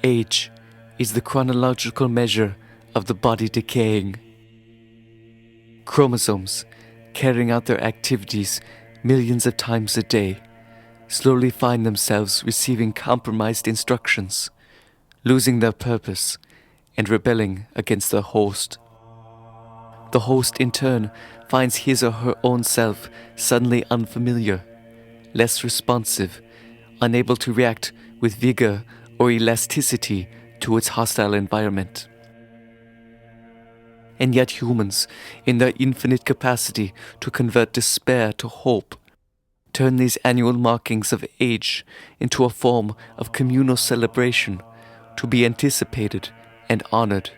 Age is the chronological measure of the body decaying. Chromosomes, carrying out their activities millions of times a day, slowly find themselves receiving compromised instructions, losing their purpose, and rebelling against their host. The host, in turn, finds his or her own self suddenly unfamiliar, less responsive, unable to react with vigor or elasticity to its hostile environment. And yet humans, in their infinite capacity to convert despair to hope, turn these annual markings of age into a form of communal celebration to be anticipated and honored.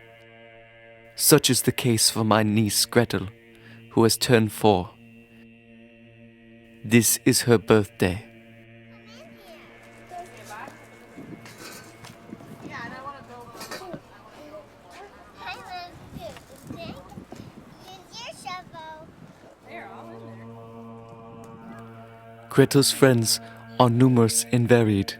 Such is the case for my niece Gretel, who has turned 4. This is her birthday. Gretel's friends are numerous and varied.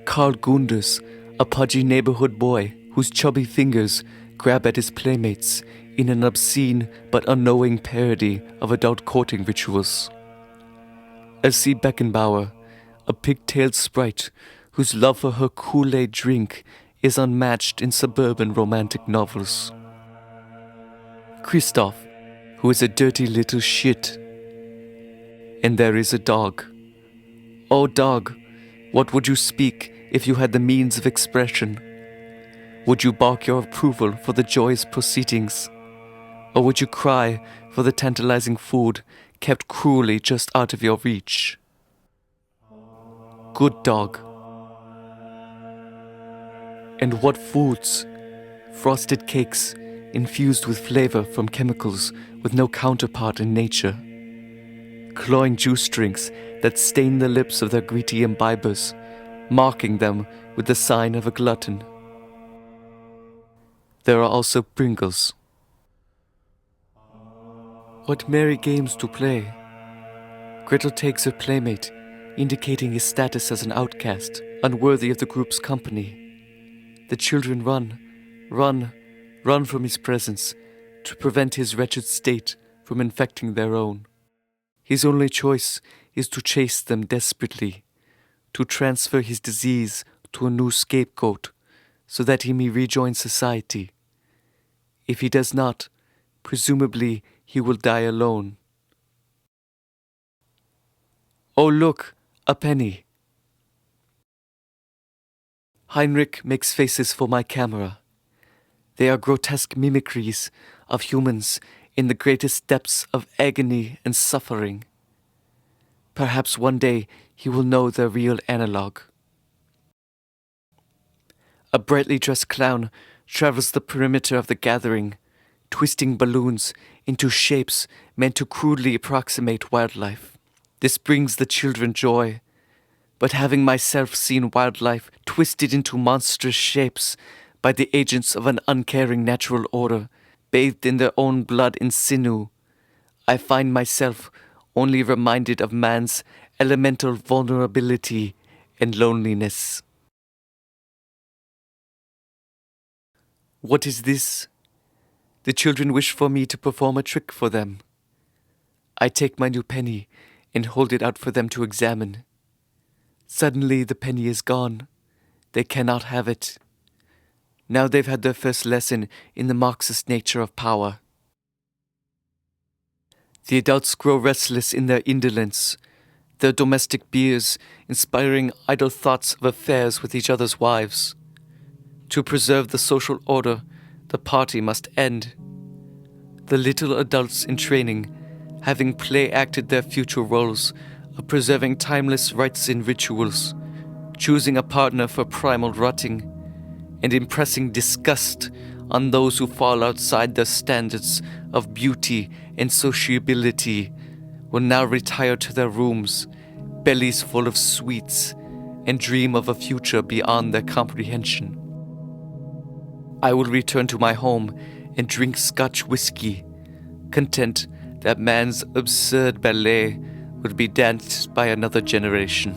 Karl Gunders, a pudgy neighborhood boy whose chubby fingers grab at his playmates in an obscene but unknowing parody of adult courting rituals. Elsie Beckenbauer, a pigtailed sprite whose love for her Kool-Aid drink is unmatched in suburban romantic novels. Christoph, who is a dirty little shit. And there is a dog. Oh dog, what would you speak if you had the means of expression? Would you bark your approval for the joyous proceedings? Or would you cry for the tantalizing food kept cruelly just out of your reach? Good dog. And what foods? Frosted cakes infused with flavor from chemicals with no counterpart in nature. Cloying juice drinks that stain the lips of their greedy imbibers, marking them with the sign of a glutton. There are also Pringles. What merry games to play! Gretel takes her playmate, indicating his status as an outcast, unworthy of the group's company. The children run from his presence to prevent his wretched state from infecting their own. His only choice is to chase them desperately, to transfer his disease to a new scapegoat so that he may rejoin society. If he does not, presumably he will die alone. Oh look, a penny. Heinrich makes faces for my camera. They are grotesque mimicries of humans in the greatest depths of agony and suffering. Perhaps one day he will know their real analog. A brightly dressed clown travels the perimeter of the gathering, twisting balloons into shapes meant to crudely approximate wildlife. This brings the children joy, but having myself seen wildlife twisted into monstrous shapes by the agents of an uncaring natural order, bathed in their own blood and sinew, I find myself only reminded of man's elemental vulnerability and loneliness. What is this? The children wish for me to perform a trick for them. I take my new penny and hold it out for them to examine. Suddenly the penny is gone. They cannot have it. Now they've had their first lesson in the Marxist nature of power. The adults grow restless in their indolence, their domestic beers inspiring idle thoughts of affairs with each other's wives. To preserve the social order, the party must end. The little adults in training, having play-acted their future roles of preserving timeless rites and rituals, choosing a partner for primal rutting, and impressing disgust on those who fall outside their standards of beauty and sociability, will now retire to their rooms, bellies full of sweets, and dream of a future beyond their comprehension. I will return to my home and drink Scotch whiskey, content that man's absurd ballet will be danced by another generation.